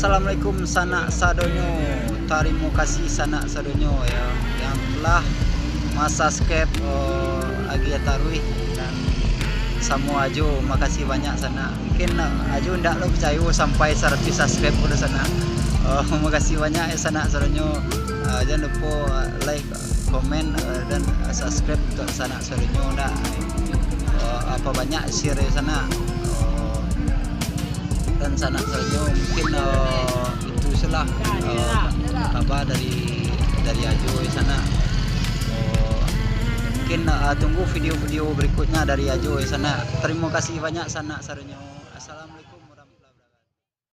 Assalamualaikum sanak sadonyo. Terima kasih sanak sadonyo ya yang telah subscribe Agi Tarui dan semua Ajo. Makasih banyak sana. Mungkin Ajo ndak lo percaya sampai 100 subscribe udah sana. Makasih banyak ya sanak sadonyo. Jangan lupa like, komen dan subscribe untuk sanak sadonyo ndak. Apa banyak share ya sana. Dan sanak sadonyo mungkin itu salah kabar dari Ajo di sana. Mungkin tunggu video-video berikutnya dari Ajo di sana. Terima kasih banyak sanak sadonyo. Assalamualaikum.